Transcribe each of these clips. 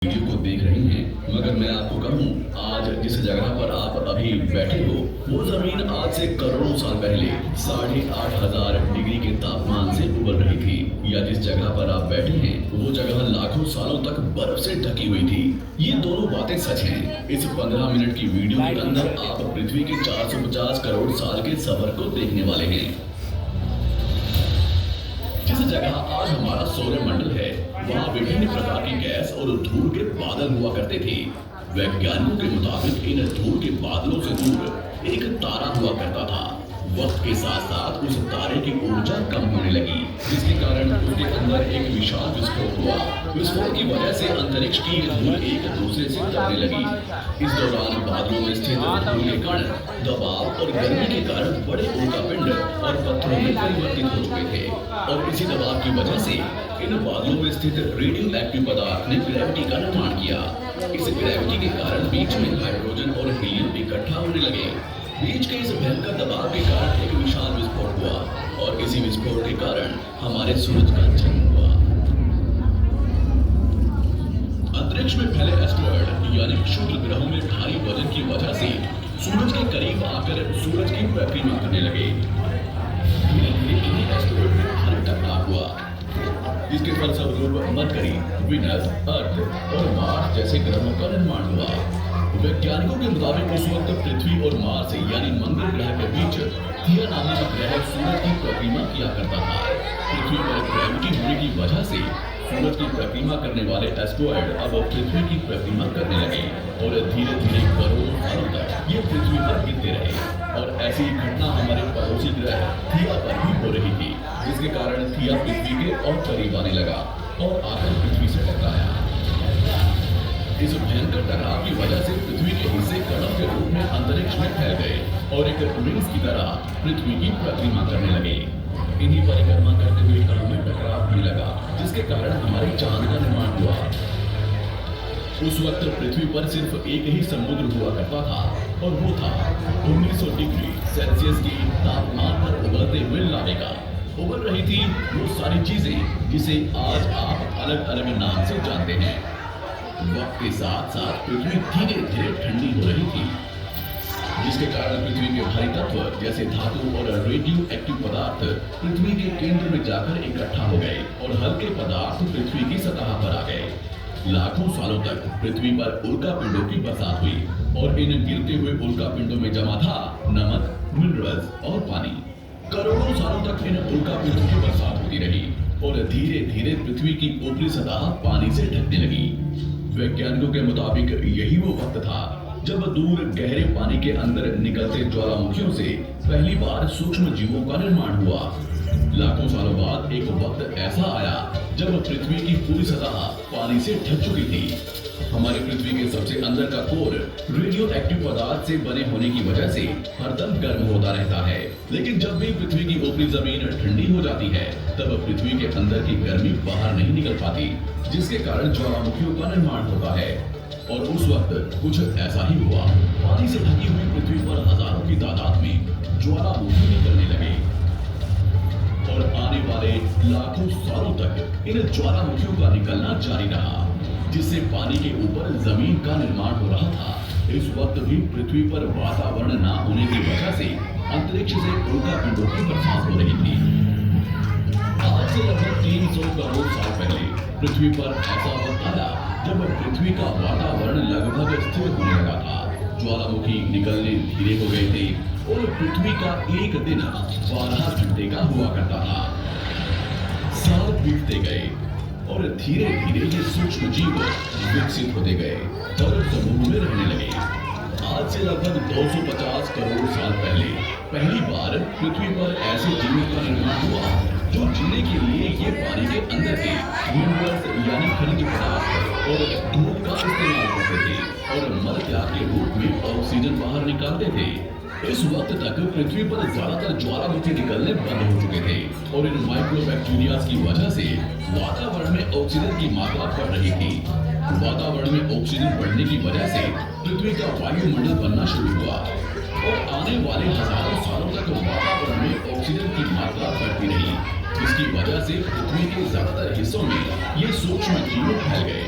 Video को देख रहे हैं, मगर मैं आपको कहूँ आज जिस जगह पर आप अभी बैठे हो वो जमीन आज से करोड़ों साल पहले 8,500 डिग्री के तापमान से उबल रही थी, या जिस जगह पर आप बैठे हैं वो जगह लाखों सालों तक बर्फ से ढकी हुई थी। ये दोनों बातें सच हैं। इस 15 मिनट की वीडियो के अंदर आप पृथ्वी के 450 करोड़ साल के सफर को देखने वाले हैं। जिस जगह आज हमारा सौरमंडल है वहाँ विभिन्न प्रकार की गैस और धूल के बादल हुआ करते थे। वैज्ञानिकों के मुताबिक इन धूल के बादलों से दूर एक तारा हुआ करता था। वक्त के साथ साथ उस तारे की ऊर्जा कम होने लगी, जिसके कारण उसके अंदर एक विशाल विस्फोट हुआ। विस्फोट की वजह से अंतरिक्ष की धूल एक दूसरे से टकराने लगी। इस दौरान बादलों में स्थित धूल के कण दबाव और गर्मी के कारण बड़े उल्कापिंड और पत्थरों में परिवर्तित हो चुके थे, और इसी दबाव की वजह से इन बादलों में स्थित रेडियो एक्टिव पदार्थ ने ग्रेविटी का निर्माण किया। इस ग्रेविटी के कारण बीच में हाइड्रोजन और हीलियम इकट्ठा होने लगे। बीच के इस भयंकर दबाव के कारण एक विशाल विस्फोट हुआ, और इसी विस्फोट के कारण हमारे सूरज का जन्म हुआ। अंतरिक्ष में फैले एस्टेरॉयड यानी क्षुद्र ग्रहों में भारी वजन की वजह से सूरज के करीब आकर सूरज की परिक्रमा करने लगे। धीरे धीरे इन्हीं एस्टेरॉयड में भारी टकराव हुआ, जिसके फलस्वरूप मरकरी, वीनस, अर्थ और मार्स जैसे ग्रहों का निर्माण हुआ। वैज्ञानिकों के मुताबिक उस वक्त पृथ्वी और मार्स यानी मंगल ग्रह के बीच थिया नामक ग्रह सूरज की परिक्रमा किया करता था। पृथ्वी पर ग्रेविटी होने की वजह से सूरज की परिक्रमा करने वाले एस्टेरॉयड अब पृथ्वी की परिक्रमा करने लगे, और धीरे धीरे करोड़ों सालों तक ये पृथ्वी पर गिरते रहे। और ऐसी घटना हमारे पड़ोसी ग्रह थिया पर भी हो रही थी, जिसके कारण थिया पृथ्वी के और करीब आने लगा और आकर पृथ्वी से टकराया। इस भयंकर टकराव की वजह से पृथ्वी के हिस्से कणों के रूप में अंतरिक्ष में फैल गए और एक रिंग्स की तरह पृथ्वी की परिक्रमा करने लगे। इन्हीं परिक्रमा करते हुए कणों में टकराव होने लगा, जिसके कारण हमारे चांद का निर्माण हुआ। उस वक्त पृथ्वी पर सिर्फ एक ही समुद्र हुआ करता था, और वो था 1900 डिग्री सेल्सियस की तापमान पर उबलते हुए लावा। उबल रही थी वो सारी चीजें जिसे आज आप अलग अलग नाम से जानते हैं। वक्त के साथ साथ पृथ्वी धीरे धीरे ठंडी हो रही थी, जिसके कारण पृथ्वी के भारी तत्व जैसे धातु और रेडियो एक्टिव पदार्थ पृथ्वी के केंद्र में जाकर इकट्ठा हो गए, और हल्के पदार्थ पृथ्वी की सतह पर आ गए। लाखों सालों तक पृथ्वी पर उल्कापिंडों की बरसात हुई, और इन गिरते हुए उल्कापिंडों में जमा था नमक, मिनरल्स और पानी। करोड़ों सालों तक इन उल्कापिंडों की बरसात होती रही, और धीरे धीरे पृथ्वी की ऊपरी सतह पानी से ढकने लगी। वैज्ञानिकों के मुताबिक यही वो वक्त था जब दूर गहरे पानी के अंदर निकलते ज्वालामुखियों से पहली बार सूक्ष्म जीवों का निर्माण हुआ। लाखों सालों बाद एक वक्त ऐसा आया जब पृथ्वी की पूरी सतह पानी से ढक चुकी थी। हमारी पृथ्वी के सबसे अंदर का कोर रेडियो एक्टिव पदार्थ से बने होने की वजह से हरदम गर्म होता रहता है, लेकिन जब भी पृथ्वी की ऊपरी जमीन ठंडी हो जाती है तब पृथ्वी के अंदर की गर्मी बाहर नहीं निकल पाती, जिसके कारण ज्वालामुखियों का निर्माण होता है। और उस वक्त कुछ ऐसा ही हुआ। पानी से ढकी हुई पृथ्वी पर हजारों की तादाद में ज्वालामुखी निकलने लगे, और आने वाले लाखों सालों तक इन ज्वालामुखियों का निकलना जारी रहा, जिससे पानी के ऊपर जमीन का निर्माण हो रहा था। इस वक्त भी पृथ्वी पर वातावरण न होने की वजह से अंतरिक्ष से उल्कापिंडों की बरसात हो रही थी। आज से लगभग 300 करोड़ साल पहले पृथ्वी पर ऐसा वक्त आया जब पृथ्वी का वातावरण लगभग स्थिर होने लगा था। ज्वालामुखी निकलने धीरे हो गए थे, और पृथ्वी का एक दिन 12 घंटे का हुआ करता था। साल बीतते गए, और धीरे धीरे ये सूक्ष्म जीव विकसित होते गए और समूह में रहने लगे। आज से लगभग 250 करोड़ साल पहले पहली बार पृथ्वी पर ऐसे जीवों का निर्माण हुआ जो जीने के लिए ये पानी के अंदर के मिनरल्स यानी खनिज पदार्थ और धूप का इस्तेमाल करते थे, और मल त्याग के रूप में ऑक्सीजन बाहर निकालते थे। इस वक्त तक पृथ्वी पर ज्यादातर ज्वालामुखी निकलने बंद हो चुके थे, और इन माइक्रोबैक्टीरिया की वजह से वातावरण में ऑक्सीजन की मात्रा बढ़ रही थी। वातावरण में ऑक्सीजन बढ़ने की वजह से पृथ्वी का वायुमंडल बनना शुरू हुआ, और आने वाले हजारों सालों तक वातावरण में ऑक्सीजन की मात्रा बढ़ती रही, जिसकी वजह से पृथ्वी के ज्यादातर हिस्सों में ये सूक्ष्म जीव फैल गए।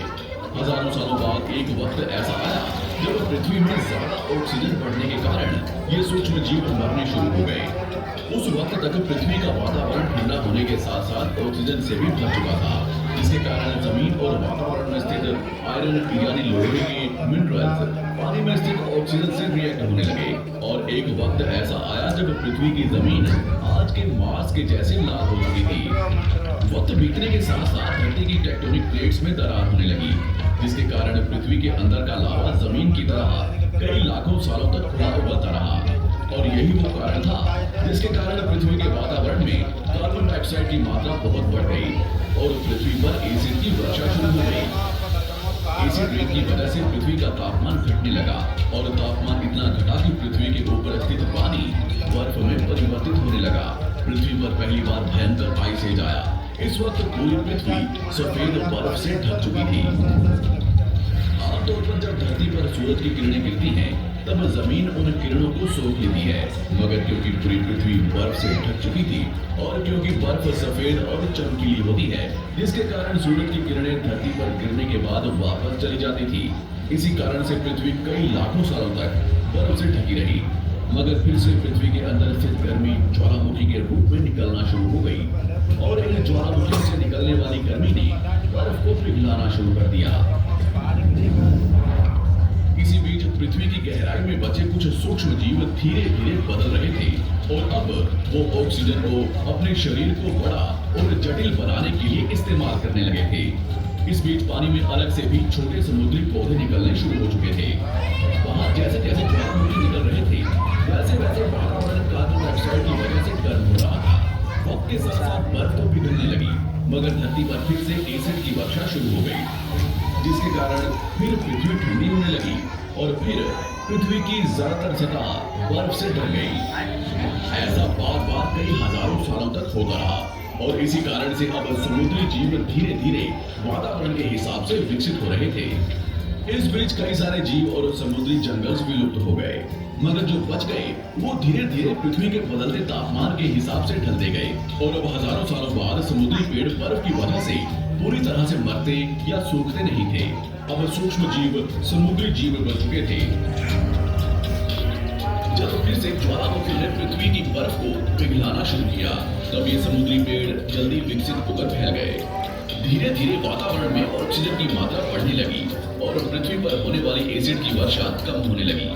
हजारों सालों बाद एक वक्त ऐसा आया जब पृथ्वी में ज्यादा ऑक्सीजन बढ़ने के कारण ये सूक्ष्म जीव मरने शुरू हो गए। उस वक्त तक पृथ्वी का वातावरण ठंडा होने के साथ साथ ऑक्सीजन से भी भर चुका था, जिसके कारण जमीन और वातावरण में स्थित आयरन यानी लोहे के मिनरल्स पानी में स्थित ऑक्सीजन से रिएक्ट होने लगे। और एक वक्त ऐसा आया जब पृथ्वी की जमीन आज के मार्स के जैसे लाल हो चुकी थी। वक्त बीतने के साथ साथ धरती की टेक्टोनिक प्लेट्स में दरार होने लगी, जिसके कारण पृथ्वी के अंदर का लावा जमीन की तरह कई लाखों सालों तक खुला उबलता रहा। और यही वो कारण था जिसके कारण पृथ्वी के वातावरण में कार्बन डाइऑक्साइड की मात्रा बहुत बढ़ गई और पृथ्वी पर एसिड की वर्षा शुरू हो गई। एसिड रेन की वजह से पृथ्वी का तापमान घटने लगा और तापमान इतना घटा कि पृथ्वी के ऊपर स्थित पानी बर्फ में परिवर्तित होने लगा। पृथ्वी पर पहली बार भयंकर आइस एज आया। इस वक्त पूरी पृथ्वी सफेद बर्फ से ढक चुकी थी। आमतौर पर जब धरती पर सूरज की किरणें गिरती हैं, तब जमीन उन किरणों को सोख लेती है, मगर क्योंकि पूरी पृथ्वी बर्फ से ढक चुकी थी और क्योंकि बर्फ सफेद और चमकीली होती है, जिसके कारण सूरज की किरणें धरती पर गिरने के बाद वापस चली जाती थी। इसी कारण से पृथ्वी कई लाखों सालों तक बर्फ से ढकी रही, मगर फिर से पृथ्वी के अंदर स्थित गर्मी ज्वालामुखी के रूप में निकलना शुरू हो गई और इन ज्वालामुखी से निकलने वाली गर्मी ने बर्फ को पिघलाना शुरू कर दिया। इसी बीच पृथ्वी की गहराई में बचे कुछ सूक्ष्म जीव धीरे धीरे बदल रहे थे और अब वो ऑक्सीजन को अपने शरीर को बड़ा और जटिल बनाने के लिए इस्तेमाल करने लगे थे। इस बीच पानी में अलग से भी छोटे समुद्री पौधे निकलने शुरू हो चुके थे। वहां जैसे जैसे ज्वालामुखी निकल रहे थे, वैसे वैसे वातावरण कार्बन डाइऑक्साइड की वजह से गर्म हो रहा था। वक्त के साथ साथ बर्फ तो पिघलने लगी, मगर धरती पर फिर से एसिड की वर्षा शुरू हो गई, जिसके कारण फिर पृथ्वी ठंडी होने लगी और फिर पृथ्वी की ज्यादातर सतह बर्फ से ढक गई। ऐसा बार बार कई हजारों सालों तक होता रहा और इसी कारण से अब समुद्री जीव धीरे धीरे वातावरण के हिसाब से विकसित हो रहे थे। इस बीच कई सारे जीव और समुद्री जंगल भी लुप्त हो गए, मगर जो बच गए वो धीरे धीरे पृथ्वी के बदलते तापमान के हिसाब से ढलते गए और अब हजारों सालों बाद समुद्री पेड़ बर्फ की वजह से पूरी तरह से मरते या सूखते नहीं थे। अब सूक्ष्म जीव समुद्री जीव बन चुके थे। जब फिर से ज्वालामुखी ने पृथ्वी की बर्फ को पिघलाना शुरू किया, तब ये समुद्री पेड़ जल्दी विकसित होकर फैल गए। धीरे धीरे वातावरण में ऑक्सीजन की मात्रा बढ़ने लगी और पृथ्वी पर होने वाली एसिड की वर्षा कम होने लगी।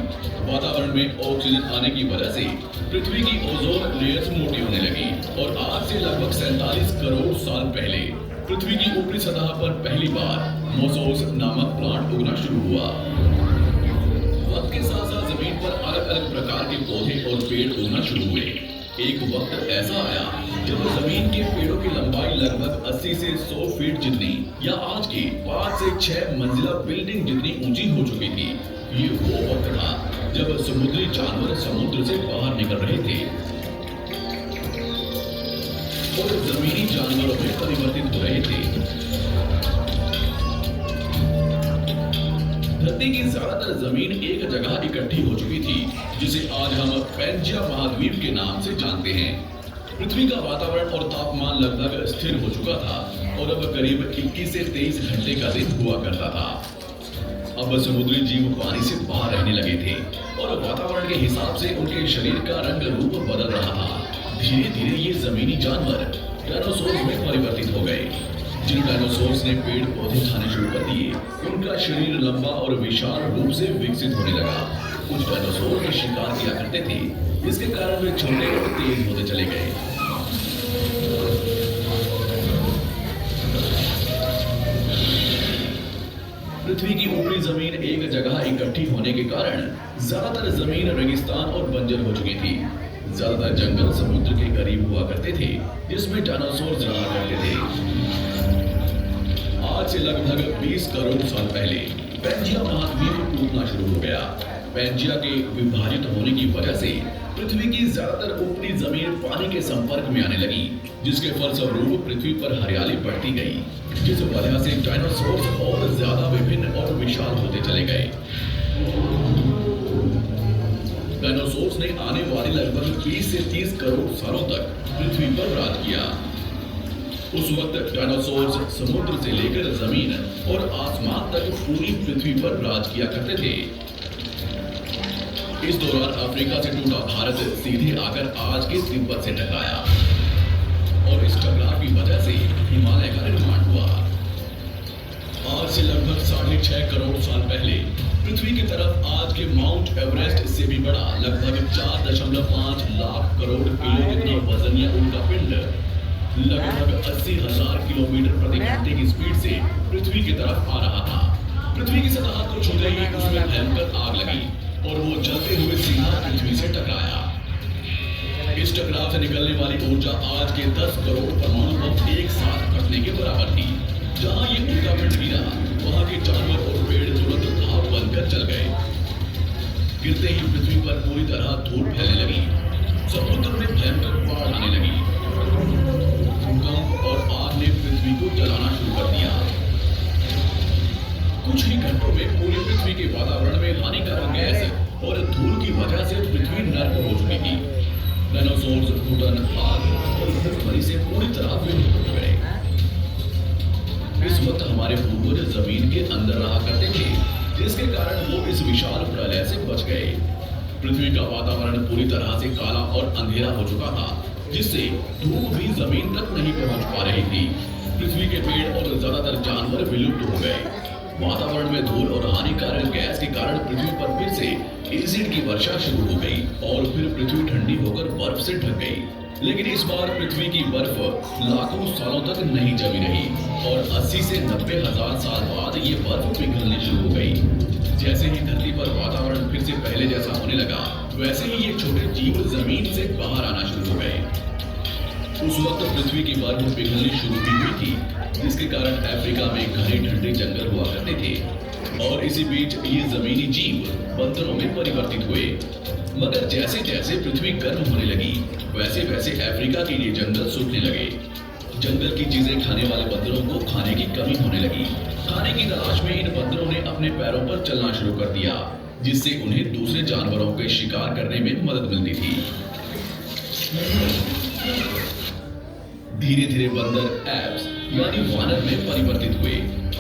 वातावरण में ऑक्सीजन आने की वजह से पृथ्वी की ओजोन लेयर्स मोटी होने लगी और आज से लगभग 47 करोड़ साल पहले पृथ्वी की ऊपरी सतह पर पहली बार मोसोस नामक प्लांट उगना शुरू हुआ। वक्त के साथ साथ जमीन पर अलग अलग प्रकार के पौधे और पेड़ उगना शुरू हुए। एक वक्त ऐसा आया जब जमीन के पेड़ों की लंबाई लगभग 80 से 100 फीट जितनी या आज की 5 से 6 मंजिला बिल्डिंग जितनी ऊंची हो चुकी थी। ये वो वक्त था जब समुद्री जानवर समुद्र से बाहर निकल रहे थे और जमीनी जानवरों में परिवर्तित हो रहे थे। धरती की ज्यादातर जमीन एक जगह इकट्ठी हो चुकी थी, जिसे आज हम पैंजिया महाद्वीप के नाम से जानते हैं। पृथ्वी का वातावरण और तापमान लगभग स्थिर हो चुका था और अब करीब 21 से 23 घंटे का दिन हुआ करता था। अब समुद्री जीव पानी से बाहर रहने लगे थे और वातावरण के हिसाब से उनके शरीर का रंग रूप बदल रहा था। धीरे धीरे ये जमीनी जानवर डायनासोर में परिवर्तित हो गए। जिन डायनासोर्स ने पेड़ पौधे खाने शुरू कर दिए, उनका शरीर लंबा और विशाल रूप से विकसित होने लगा। कुछ डायनासोर के शिकार किया करते थे, जिसके कारण वे छोटे और तेज होते चले गए। पृथ्वी की ऊपरी जमीन एक जगह इकट्ठी होने के कारण ज्यादातर जमीन रेगिस्तान और बंजर हो चुकी थी। ज्यादातर जंगल समुद्र के करीब हुआ करते थे, जिसमें डायनासोर रहा करते थे। आज से लगभग 20 करोड़ साल पहले पैंजिया महाद्वीप टूटना शुरू हो गया। पैंजिया के विभाजित होने की वजह से पृथ्वी की ज्यादातर ऊपरी जमीन पानी के संपर्क में आने लगी, जिसके फलस्वरूप पृथ्वी पर हरियाली बढ़ती गई, जिस वजह से डायनासोर और ज्यादा विभिन्न और विशाल होते चले गए। डायनासोर्स ने आने वाले लगभग 20 से 30 करोड़ सालों तक पृथ्वी पर राज किया। उस वक्त डायनासोर्स समुद्र से लेकर जमीन और आसमान तक पूरी पृथ्वी पर राज किया करते थे। इस दौरान अफ्रीका से टूटा भारत सीधे आकर आज के तिब्बत से टकराया और इस टकराव की वजह से हिमालय का निर्माण हुआ। आज से लगभग 6.5 करोड़ साल पहले पृथ्वी की तरफ आज के माउंट एवरेस्ट से भी बड़ा लगभग 4.5 लाख करोड़ किलो जितना वजनिया उल्का पिंड लगभग 80,000 किलोमीटर प्रति घंटे की स्पीड से पृथ्वी की तरफ आ रहा था। पृथ्वी की सतह को छूते ही उसमें भयंकर आग लगी और वो जलते हुए सीधा पृथ्वी से टकराया। इस टकराव से निकलने वाली ऊर्जा आज के 10 करोड़ परमाणु बम एक साथ फटने के बराबर थी। जहां ये उल्का पिंड गिरा वहां के जानवर और पेड़ तुरंत भाप बनकर जल गए। गिरते ही पृथ्वी पर पूरी तरह धूल फैलने लगी। समुद्र में भयंकर बाढ़ आने लगी। भूकंप और आग ने पृथ्वी को जलाना शुरू कर दिया। कुछ ही घंटों में पूरी पृथ्वी के वातावरण में हानिकारक गैस और धूल की वजह से पृथ्वी नर्क हो चुकी थी। डायनासोर्स, घुटन, आग और भूखमरी से पूरी तरह विलुप्त हो गए। इस वक्त हमारे पूर्वज जमीन के अंदर रहा करते थे, जिसके कारण वो इस विशाल प्रलय से बच गए। पृथ्वी का वातावरण पूरी तरह से काला और अंधेरा हो चुका था, जिससे धूप भी जमीन तक नहीं पहुंच पा रही थी। पृथ्वी के पेड़ और ज्यादातर जानवर विलुप्त हो गए। वातावरण में धूल और हानिकारक गैस के कारण पृथ्वी पर फिर से एसिड की वर्षा शुरू हो गई और फिर पृथ्वी ठंडी होकर बर्फ से ढक गई। लेकिन इस बार पृथ्वी की बर्फ लाखों सालों तक नहीं जमी रही और 80 से 90 हजार साल बाद ये बर्फ पिघलनी शुरू हो गई। जैसे ही धरती पर वातावरण फिर से पहले जैसा होने लगा, वैसे ही ये छोटे जीव जमीन से बाहर आना शुरू हो गए। उस वक्त पृथ्वी की बर्फ पिघलनी शुरू भी हुई थी, जिसके कारण अफ्रीका में घने ठंडे जंगल हुआ करते थे और इसी बीच ये जमीनी जीव बंदरों में परिवर्तित हुए। मगर जैसे जैसे पृथ्वी गर्म होने लगी, वैसे वैसे अफ्रीका के ये जंगल सूखने लगे। जंगल की चीजें खाने वाले बंदरों को खाने की कमी होने लगी। खाने की तलाश में इन बंदरों ने अपने पैरों पर चलना शुरू कर दिया, जिससे उन्हें दूसरे जानवरों के शिकार करने में मदद मिलती थी। धीरे धीरे बंदर एप्स यानी वानर में परिवर्तित हुए।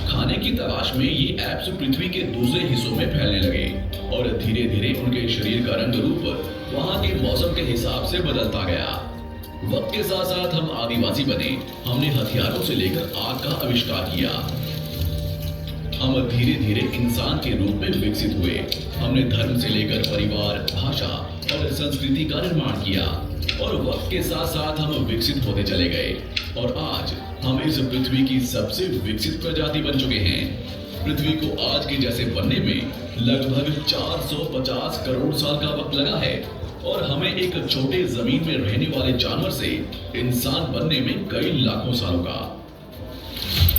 खाने की तलाश में ये एप्स पृथ्वी के दूसरे हिस्सों में फैलने लगे और धीरे धीरे उनके शरीर का रंग रूप वहां के मौसम के हिसाब से बदलता गया। वक्त के साथ साथ हम आदिवासी बने। हमने हथियारों से लेकर आग का आविष्कार किया। हम धीरे धीरे इंसान के रूप में विकसित हुए। हमने धर्म से लेकर परिवार, भाषा और संस्कृति का निर्माण किया और वक्त के साथ साथ हम विकसित होते चले गए और आज हम इस पृथ्वी की सबसे विकसित प्रजाति बन चुके हैं। पृथ्वी को आज के जैसे बनने में लगभग 450 करोड़ साल का वक्त लगा है और हमें एक छोटे जमीन में रहने वाले जानवर से इंसान बनने में कई लाखों सालों का।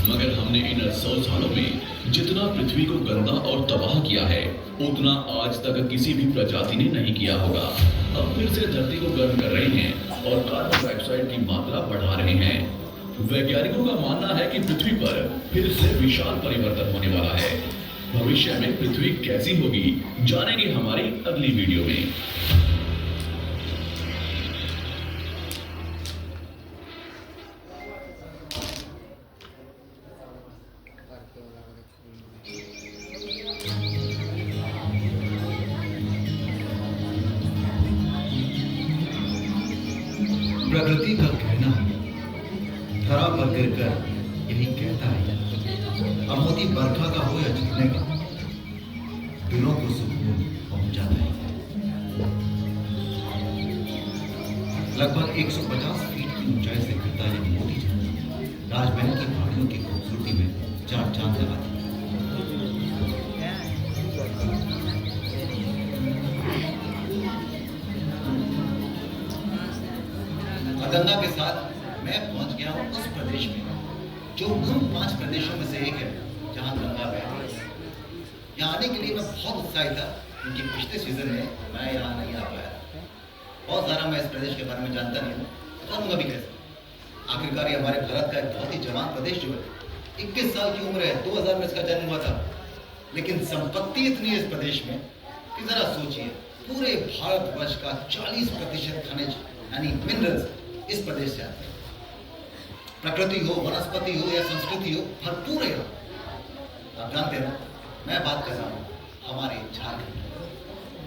मगर हमने इन 100 सालों में जितना पृथ्वी को गंदा और तबाह किया है, उतना आज तक किसी भी प्रजाति ने नहीं किया होगा। अब फिर से धरती को गर्म कर रहे हैं और कार्बन डाइऑक्साइड की मात्रा बढ़ा रहे हैं। वैज्ञानिकों का मानना है कि पृथ्वी पर फिर से विशाल परिवर्तन होने वाला है। भविष्य में पृथ्वी कैसी होगी, जानेंगे हमारी अगली वीडियो में। प्रकृति का कहना धरा पर गिरकर यही कहता है, अब मोती बरखा का हो या झुकने का, दिलों को सुकून पहुंचाता है। लगभग 150 फीट की ऊंचाई से गिरता यह मोती राजमहल की पहाड़ियों की खूबसूरती में चार चांद लगाता है। गंगा के साथ मैं पहुंच गया हूं उस प्रदेश में जो उन 5 प्रदेशों में से एक है जहां गंगा बहती है। यहाँ आने के लिए मैं बहुत उत्साहित था, क्योंकि पिछले सीजन में मैं यहाँ नहीं आ पाया। बहुत ज़्यादा मैं इस प्रदेश के बारे में जानता नहीं हूँ, जानूंगा भी कैसे। आखिरकार ये हमारे भारत का एक बहुत ही जवान प्रदेश जो है, 21 साल की उम्र है, 2000 में इसका जन्म हुआ था, लेकिन संपत्ति इतनी है इस प्रदेश में कि जरा सोचिए, पूरे भारतवर्ष का 40% खनिज यानी मिनरल्स इस प्रदेश से आते हैं। प्रकृति हो, वनस्पति हो या संस्कृति हो, भरपूर है। आप जानते हैं ना, मैं बात कर रहा हूँ हमारे झारखंड की।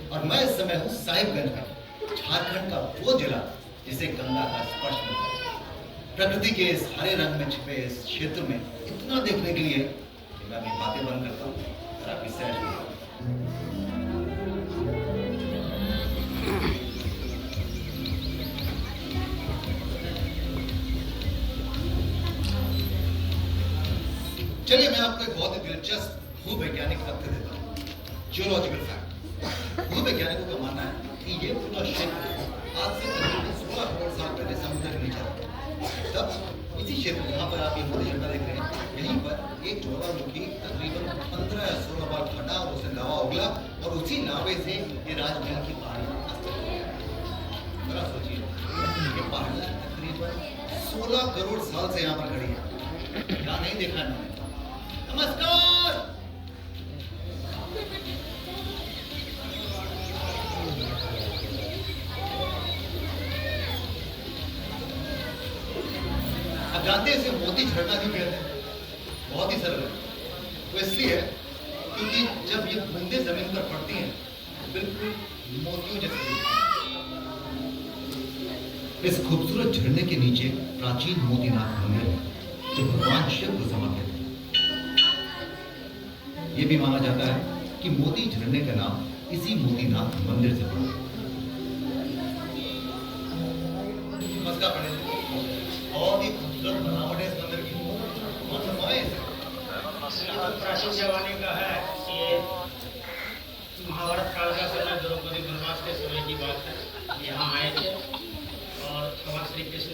और मैं इस समय हूँ साहिबगंज में, झारखंड का वो जिला जिसे गंगा का स्पर्श मिलता है। प्रकृति के इस हरे रंग में छिपे इस क्षेत्र में इतना देखने के लिए कि मैं अपनी बातें बंद करता हूँ और आपकी सैर करता हूँ। चलिए मैं आपको एक बहुत ही दिलचस्प भूवैज्ञानिक तथ्य देता हूँ, जियोलॉजिकल फैक्ट। भूवैज्ञानिकों का मानना है कि ये पूरा क्षेत्र आज से तकरीबन 16 करोड़ साल पहले समुद्र के नीचे था। तब इसी क्षेत्र जहाँ पर आप ये मोदी झंडा देख रहे हैं, यहीं पर एक ज्वालामुखी तकरीबन 15 या 16 बार फटा और उससे लावा उगला और उसी लावे से ये राजमहल की पहाड़ी। जरा सोचिए, ये पहाड़ियाँ तकरीबन 16 करोड़ साल से यहाँ पर खड़ी है। क्या नहीं देखा इन्होंने? नमस्कार। आप जानते हैं इसे मोती झरना क्यों कहते हैं? बहुत ही सरल है। वो इसलिए है क्योंकि जब ये बूंदें जमीन पर पड़ती हैं बिल्कुल मोतियों जैसे। इस खूबसूरत झरने के नीचे प्राचीन मोतीनाथ मंदिर है जो भगवान शिव को समर्पित है। ये भी माना जाता है कि मोती झरने का नाम इसी मोतीनाथ मंदिर से पड़ा। नमस्कार पंडित जी। बहुत ही खूबसूरत बनावट है इस मंदिर की। कौन बनवाए इसे? प्राचीन जमाने का है। ये महाभारत काल का समय, द्रौपदी वनवास के समय की बात है। यहाँ आए थे और भगवान श्री कृष्ण